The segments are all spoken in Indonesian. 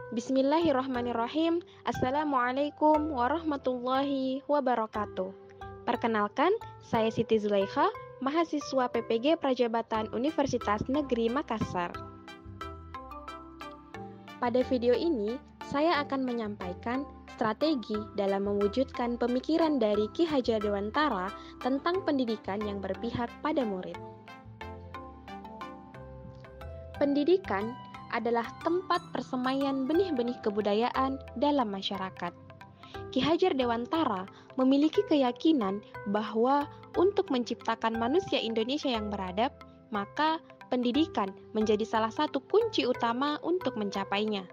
Bismillahirrahmanirrahim. Assalamualaikum warahmatullahi wabarakatuh. Perkenalkan, saya Siti Zulaikha, mahasiswa PPG Prajabatan Universitas Negeri Makassar. Pada video ini, saya akan menyampaikan strategi dalam mewujudkan pemikiran dari Ki Hajar Dewantara tentang pendidikan yang berpihak pada murid. Pendidikan adalah tempat persemaian benih-benih kebudayaan dalam masyarakat. Ki Hajar Dewantara memiliki keyakinan bahwa untuk menciptakan manusia Indonesia yang beradab, maka pendidikan menjadi salah satu kunci utama untuk mencapainya.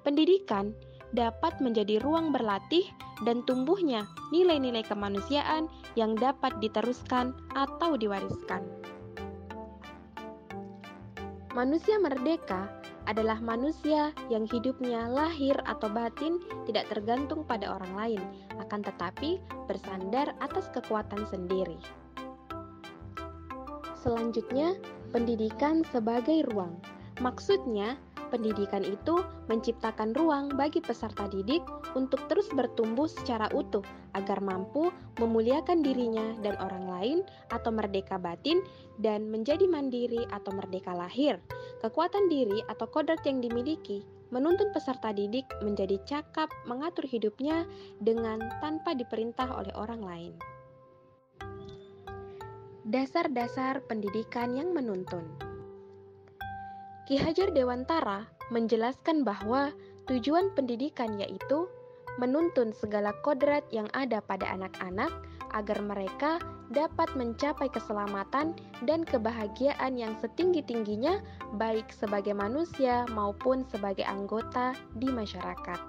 Pendidikan dapat menjadi ruang berlatih dan tumbuhnya nilai-nilai kemanusiaan yang dapat diteruskan atau diwariskan. Manusia merdeka adalah manusia yang hidupnya lahir atau batin tidak tergantung pada orang lain, akan tetapi bersandar atas kekuatan sendiri. Selanjutnya, pendidikan sebagai ruang. Maksudnya, pendidikan itu menciptakan ruang bagi peserta didik untuk terus bertumbuh secara utuh agar mampu memuliakan dirinya dan orang lain atau merdeka batin dan menjadi mandiri atau merdeka lahir. Kekuatan diri atau kodrat yang dimiliki menuntun peserta didik menjadi cakap mengatur hidupnya dengan tanpa diperintah oleh orang lain. Dasar-dasar pendidikan yang menuntun. Ki Hajar Dewantara menjelaskan bahwa tujuan pendidikan yaitu menuntun segala kodrat yang ada pada anak-anak agar mereka dapat mencapai keselamatan dan kebahagiaan yang setinggi-tingginya baik sebagai manusia maupun sebagai anggota di masyarakat.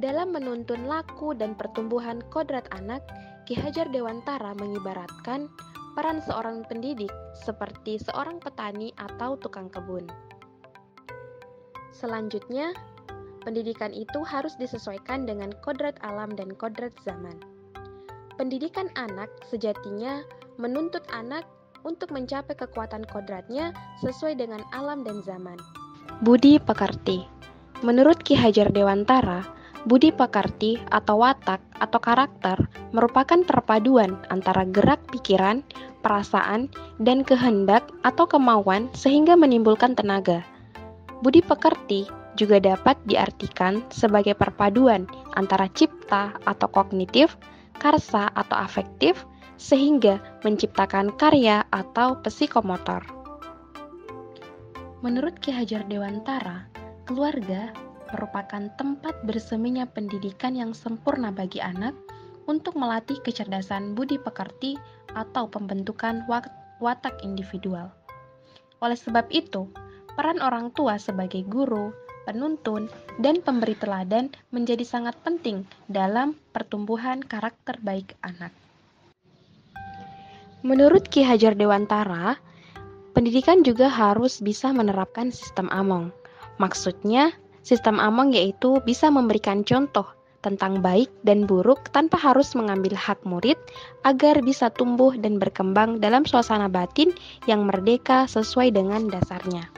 Dalam menuntun laku dan pertumbuhan kodrat anak, Ki Hajar Dewantara mengibaratkan peran seorang pendidik seperti seorang petani atau tukang kebun. Selanjutnya, pendidikan itu harus disesuaikan dengan kodrat alam dan kodrat zaman. Pendidikan anak sejatinya menuntut anak untuk mencapai kekuatan kodratnya sesuai dengan alam dan zaman. Budi pekerti. Menurut Ki Hajar Dewantara, budi pekerti atau watak atau karakter merupakan perpaduan antara gerak pikiran, perasaan, dan kehendak atau kemauan sehingga menimbulkan tenaga. Budi pekerti juga dapat diartikan sebagai perpaduan antara cipta atau kognitif, karsa atau afektif, sehingga menciptakan karya atau psikomotor. Menurut Ki Hajar Dewantara, keluarga merupakan tempat berseminya pendidikan yang sempurna bagi anak untuk melatih kecerdasan budi pekerti atau pembentukan watak individual. Oleh sebab itu, peran orang tua sebagai guru, penuntun, dan pemberi teladan menjadi sangat penting dalam pertumbuhan karakter baik anak. Menurut Ki Hajar Dewantara, pendidikan juga harus bisa menerapkan sistem Among. Maksudnya, sistem Among yaitu bisa memberikan contoh tentang baik dan buruk tanpa harus mengambil hak murid agar bisa tumbuh dan berkembang dalam suasana batin yang merdeka sesuai dengan dasarnya.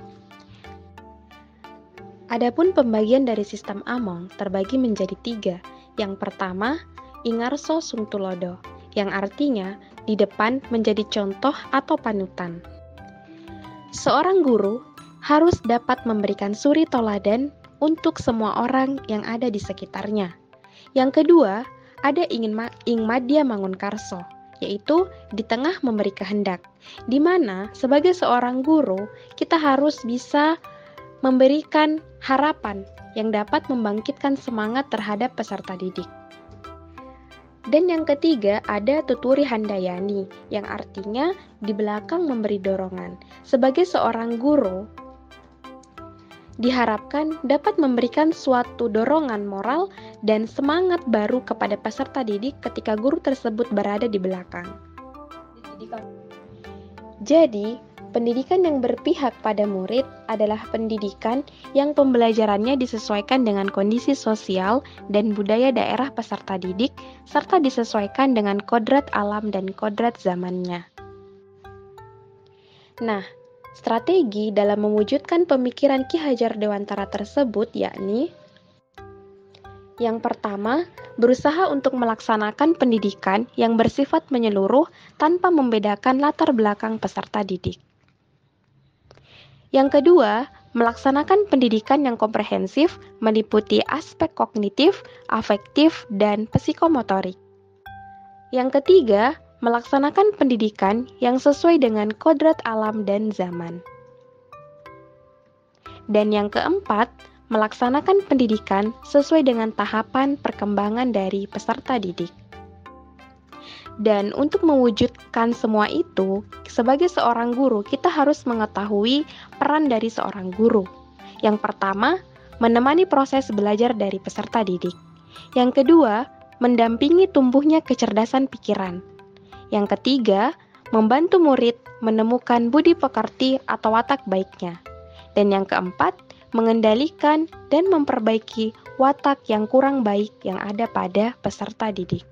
Adapun pembagian dari sistem Among terbagi menjadi 3. Yang pertama, Ingarso Sungtulodo, yang artinya di depan menjadi contoh atau panutan. Seorang guru harus dapat memberikan suri toladan untuk semua orang yang ada di sekitarnya. Yang kedua, ada Ingmadya Mangunkarso, yaitu di tengah memberi kehendak, di mana sebagai seorang guru kita harus bisa memberikan harapan yang dapat membangkitkan semangat terhadap peserta didik. Dan yang ketiga ada Tuturi Handayani, yang artinya di belakang memberi dorongan. Sebagai seorang guru, diharapkan dapat memberikan suatu dorongan moral dan semangat baru kepada peserta didik ketika guru tersebut berada di belakang. Jadi, pendidikan yang berpihak pada murid adalah pendidikan yang pembelajarannya disesuaikan dengan kondisi sosial dan budaya daerah peserta didik, serta disesuaikan dengan kodrat alam dan kodrat zamannya. Nah, Strategi dalam mewujudkan pemikiran Ki Hajar Dewantara tersebut yakni: yang pertama, berusaha untuk melaksanakan pendidikan yang bersifat menyeluruh tanpa membedakan latar belakang peserta didik. Yang kedua, melaksanakan pendidikan yang komprehensif meliputi aspek kognitif, afektif, dan psikomotorik. Yang ketiga, melaksanakan pendidikan yang sesuai dengan kodrat alam dan zaman. Dan yang keempat, melaksanakan pendidikan sesuai dengan tahapan perkembangan dari peserta didik. Dan untuk mewujudkan semua itu, sebagai seorang guru, kita harus mengetahui peran dari seorang guru. Yang pertama, menemani proses belajar dari peserta didik. Yang kedua, mendampingi tumbuhnya kecerdasan pikiran. Yang ketiga, membantu murid menemukan budi pekerti atau watak baiknya. Dan yang keempat, mengendalikan dan memperbaiki watak yang kurang baik yang ada pada peserta didik.